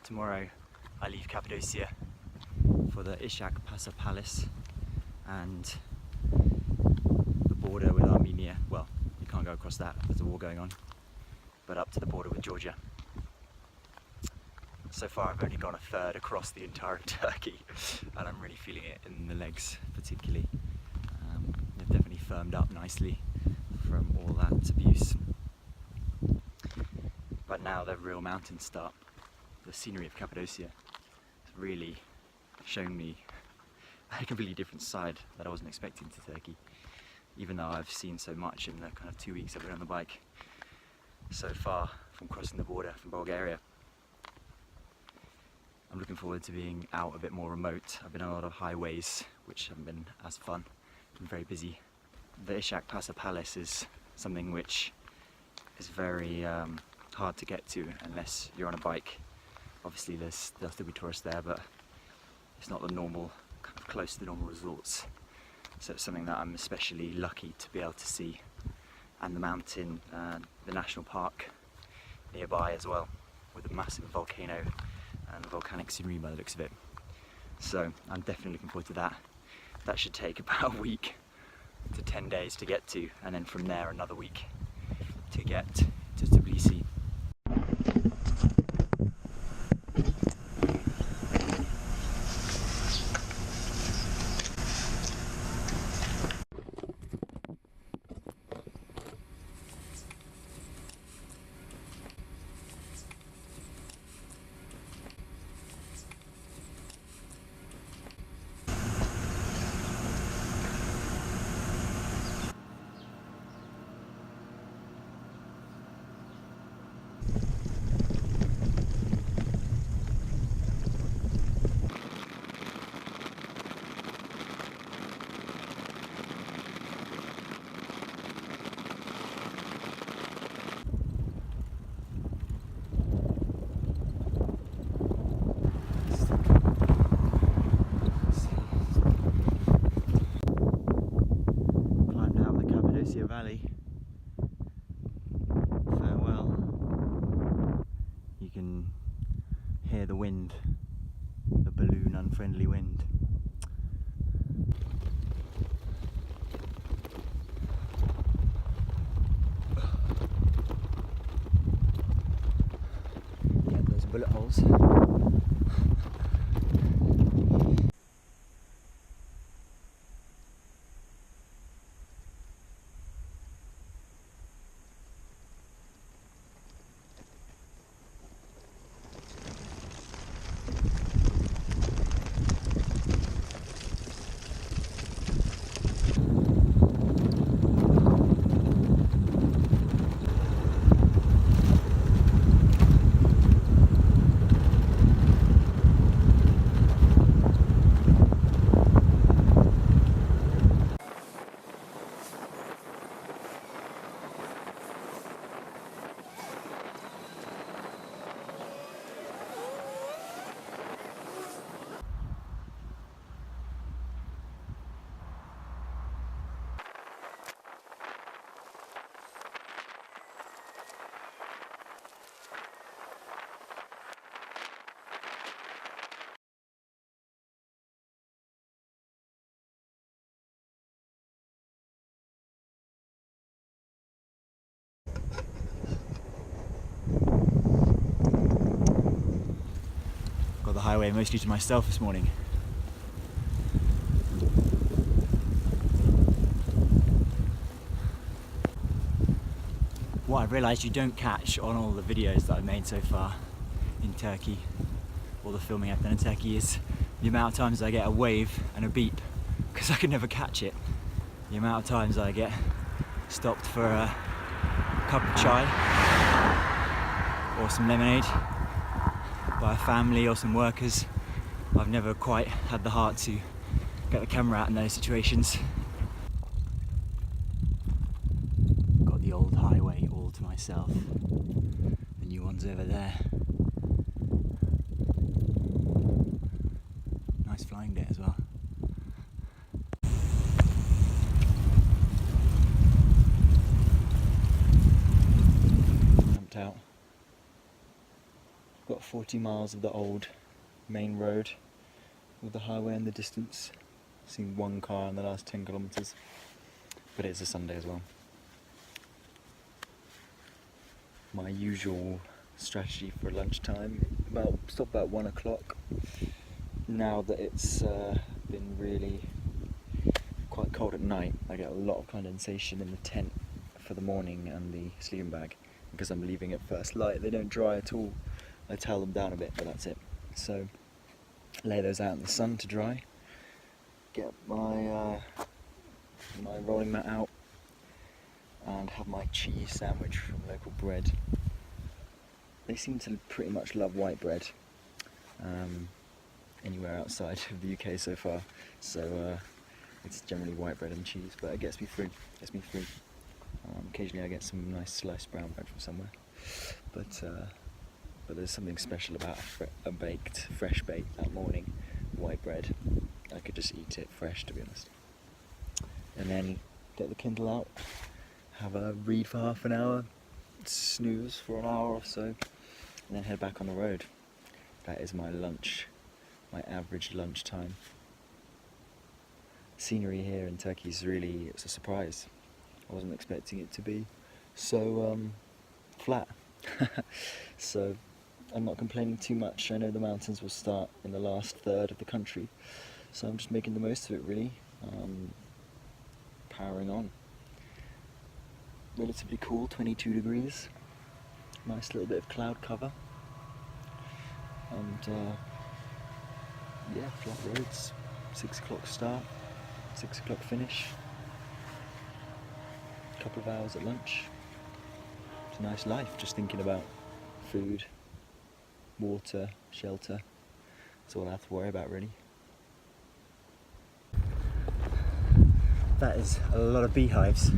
tomorrow I leave Cappadocia for the Ishak Pasa Palace and the border with Armenia. Well, you can't go across that, there's a war going on, but up to the border with Georgia. So far I've only gone a third across the entire Turkey and I'm really feeling it in the legs particularly. They've definitely firmed up nicely from all that abuse. But now the real mountains start. The scenery of Cappadocia has really shown me a completely different side that I wasn't expecting to Turkey, even though I've seen so much in the kind of 2 weeks I've been on the bike so far from crossing the border from Bulgaria. I'm looking forward to being out a bit more remote. I've been on a lot of highways which haven't been as fun. I've been very busy. The Ishak Pasa Palace is something which is very hard to get to unless you're on a bike. Obviously there'll still be tourists there, but it's not the normal, kind of close to the normal resorts. So it's something that I'm especially lucky to be able to see. And the mountain, the national park nearby as well, with a massive volcano and volcanic scenery by the looks of it. So I'm definitely looking forward to that. That should take about a week to 10 days to get to, and then from there another week to get to Tbilisi. Valley. Farewell. You can hear the wind, the balloon unfriendly wind. Yeah, those bullet holes. Got the highway mostly to myself this morning. What I've realised you don't catch on all the videos that I've made so far in Turkey, all the filming I've done in Turkey, is the amount of times I get a wave and a beep, because I can never catch it. The amount of times I get stopped for a cup of chai or some lemonade by a family or some workers. I've never quite had the heart to get the camera out in those situations. Got the old highway all to myself. The new one's over there. Nice flying day as well. Camped out. Got 40 miles of the old main road with the highway in the distance. Seen one car in the last 10 kilometres, but it's a Sunday as well. My usual strategy for lunchtime, stop about 1 o'clock. Now that it's been really quite cold at night, I get a lot of condensation in the tent for the morning and the sleeping bag. Because I'm leaving at first light, they don't dry at all. I towel them down a bit, but that's it. So, lay those out in the sun to dry. Get my my rolling mat out and have my cheese sandwich from local bread. They seem to pretty much love white bread anywhere outside of the UK so far. So it's generally white bread and cheese, but it gets me through. Occasionally I get some nice sliced brown bread from somewhere, but there's something special about a fresh baked that morning white bread. I could just eat it fresh, to be honest. And then get the Kindle out, have a read for half an hour, snooze for an hour or so, and then head back on the road. That is my lunch, my average lunch time. Scenery here in Turkey is really, it's a surprise. I wasn't expecting it to be so flat. So I'm not complaining too much. I know the mountains will start in the last third of the country, so I'm just making the most of it, really. Powering on. Relatively cool, 22 degrees. Nice little bit of cloud cover. And yeah, flat roads. 6 o'clock start, 6 o'clock finish. Couple of hours at lunch. It's a nice life, just thinking about food, water, shelter. That's all I have to worry about, really. That is a lot of beehives.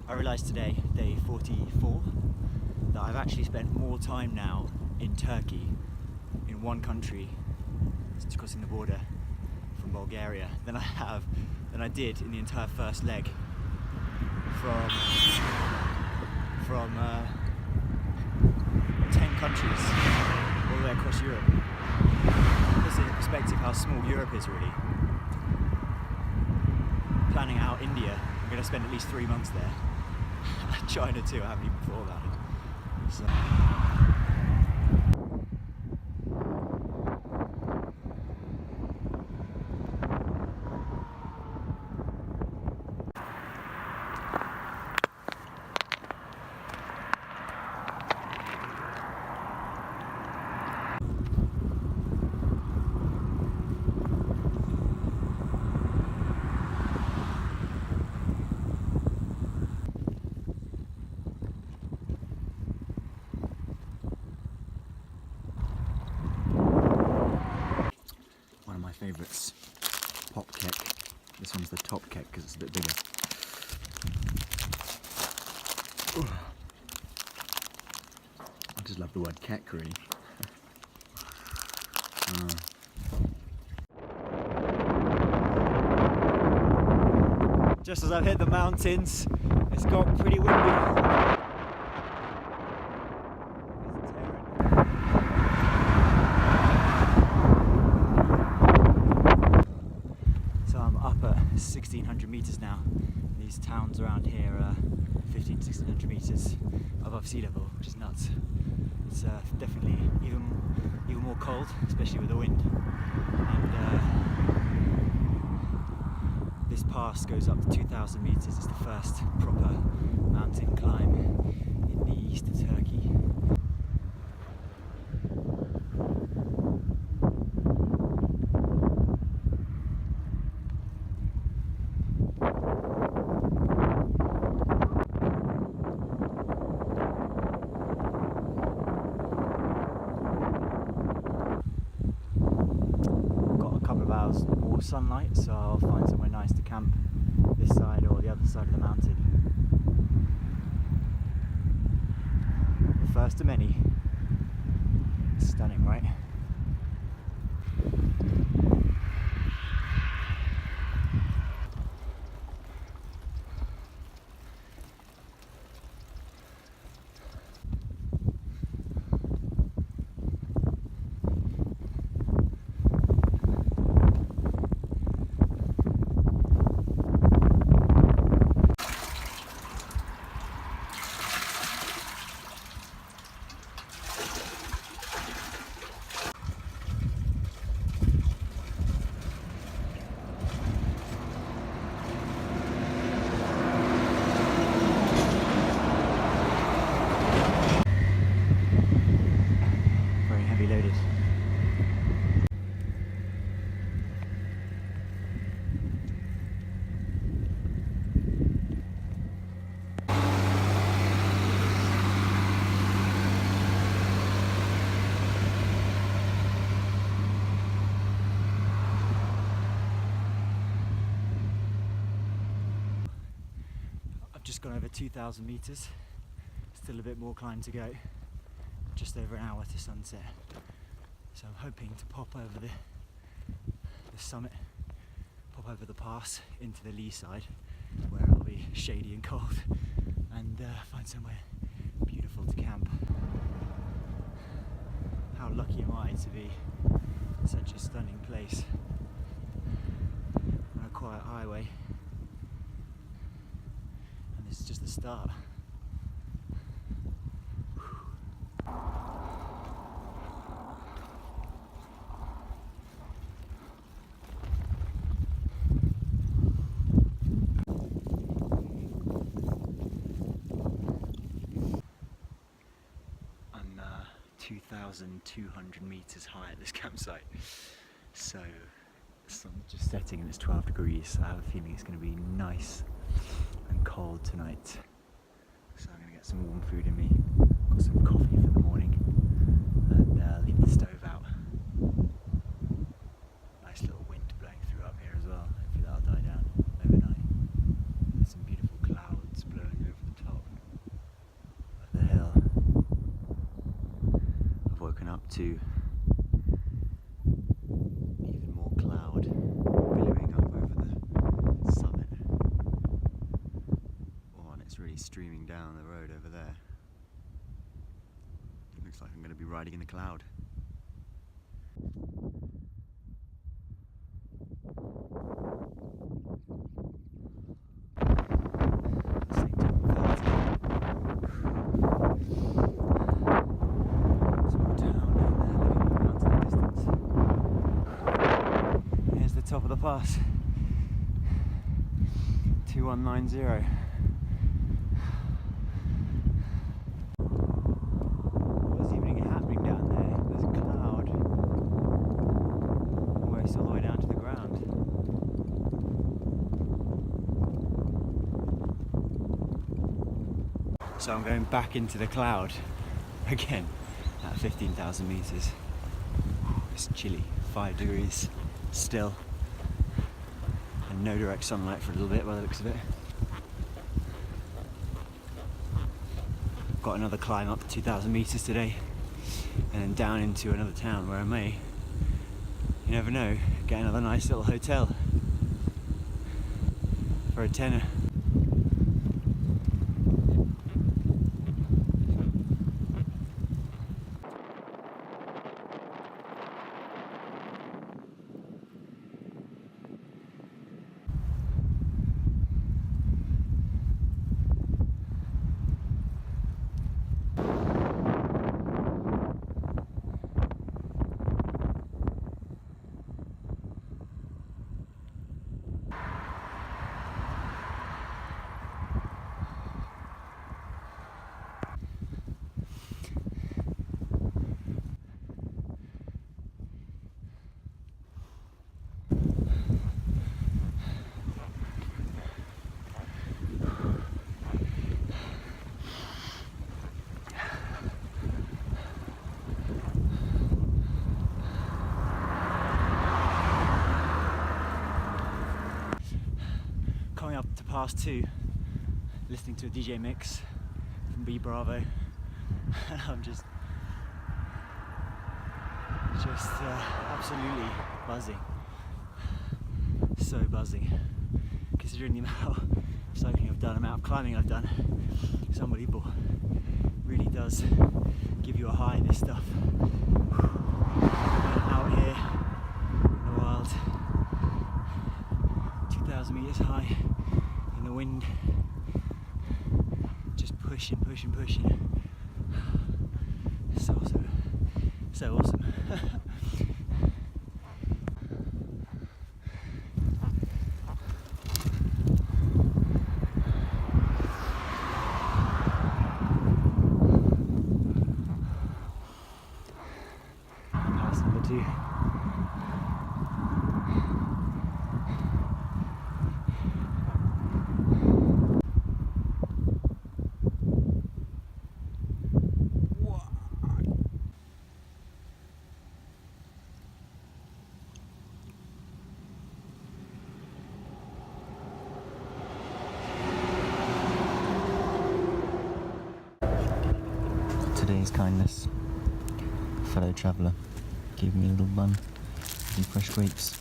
I realised today, day 44, that I've actually spent more time now in Turkey, in one country, since crossing the border from Bulgaria, than I did in the entire first leg from 10 countries all the way across Europe. Puts it in perspective how small Europe is, really. Planning out India, I'm going to spend at least 3 months there. China too, I haven't even thought about it. So. Favourites, pop kek. This one's the top kek because it's a bit bigger. Ooh. I just love the word kek, really. Just as I've hit the mountains, it's got pretty windy. So I'm up at 1,600 metres now. These towns around here are 1,500 to 1,600 metres above sea level, which is nuts. It's definitely even cold, especially with the wind. And this pass goes up to 2,000 meters. It's the first proper mountain climb in the east of Turkey. Hours more sunlight, so I'll find somewhere nice to camp this side or the other side of the mountain. The first of many. Stunning, right? Loaded. I've just gone over 2,000 meters. Still a bit more climb to go. Just over an hour to sunset. So I'm hoping to pop over the summit, pop over the pass into the lee side where it'll be shady and cold, and find somewhere beautiful to camp. How lucky am I to be in such a stunning place on a quiet highway, and this is just the start. I'm 2,200 meters high at this campsite, so the sun's just setting and it's 12 degrees. I have a feeling it's going to be nice and cold tonight, so I'm going to get some warm food in me. Got some coffee for the morning, and leave the stove out. Nice little wind blowing through up here as well. Hopefully that'll die down overnight. There's some beautiful clouds blowing over the top of the hill. I've woken up to even more cloud billowing up over the summit. Oh, and it's really streaming down the road over there. Looks like I'm going to be riding in the cloud. Small town down there, looking out to the distance. Here's the top of the pass. 2190. All the way down to the ground. So I'm going back into the cloud again at 15,000 meters. It's chilly, 5 degrees still, and no direct sunlight for a little bit by the looks of it. Got another climb up to 2,000 meters today, and then down into another town where I may, you never know, get another nice little hotel for a tenner. coming up to pass 2, listening to a DJ mix from B Bravo, and I'm just absolutely buzzing. So buzzing, considering the amount of cycling I've done, amount of climbing I've done. It's unbelievable. Really does give you a high, this stuff. Out here in the wild, 2,000 meters high in the wind, just pushing. So awesome. So awesome. Pass number 2. Today's kindness, fellow traveller, gave me a little bun and fresh grapes.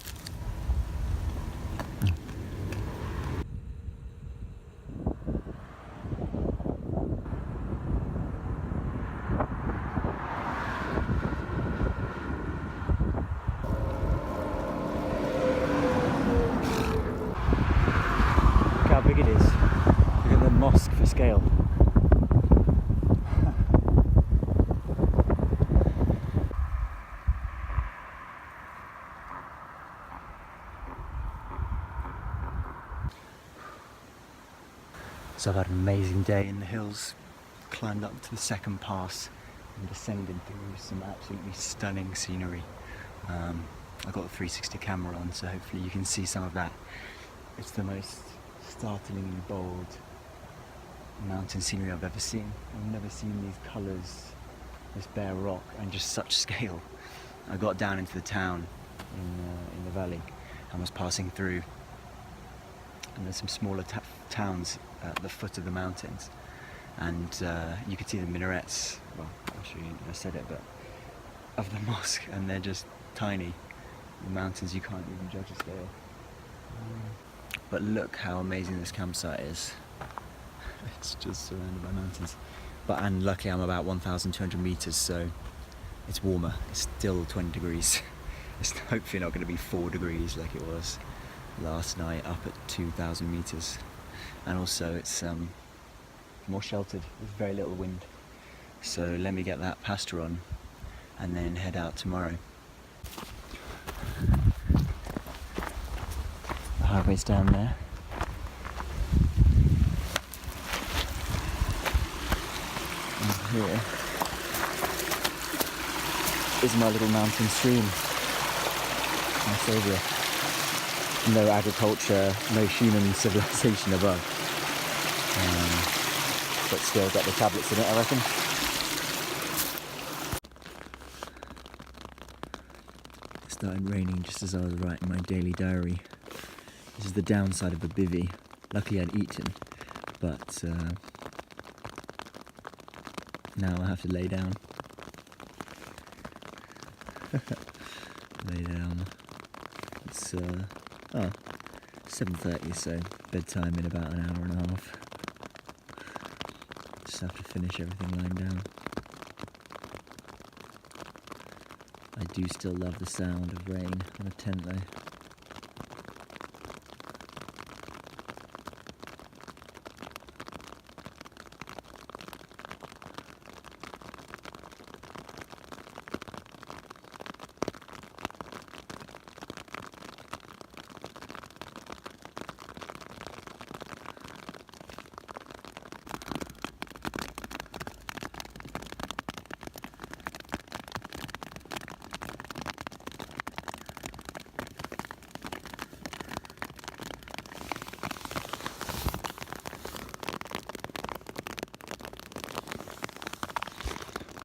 Look how big it is. Look at the mosque for scale. So I've had an amazing day in the hills, climbed up to the second pass and descended through some absolutely stunning scenery. I've got a 360 camera on, so hopefully you can see some of that. It's the most startlingly bold mountain scenery I've ever seen. I've never seen these colours, this bare rock, and just such scale. I got down into the town in the valley and was passing through, and there's some smaller towns at the foot of the mountains, and you could see the minarets, well, I'll show you in I said it, but of the mosque, and they're just tiny. The mountains, you can't even judge a scale. But look how amazing this campsite is. It's just surrounded by mountains. And luckily I'm about 1,200 meters, so it's warmer. It's still 20 degrees. It's hopefully not going to be 4 degrees like it was last night up at 2,000 meters. And also it's more sheltered, there's very little wind. So let me get that pasture on and then head out tomorrow. The highway's down there. And here is my little mountain stream, my saviour. No agriculture, no human civilization above. But still got the tablets in it, I reckon. It started raining just as I was writing my daily diary. This is the downside of the bivvy. Luckily I'd eaten, but now I have to lay down. Lay down. It's 7:30, so bedtime in about an hour and a half. Just have to finish everything lying down. I do still love the sound of rain on a tent though.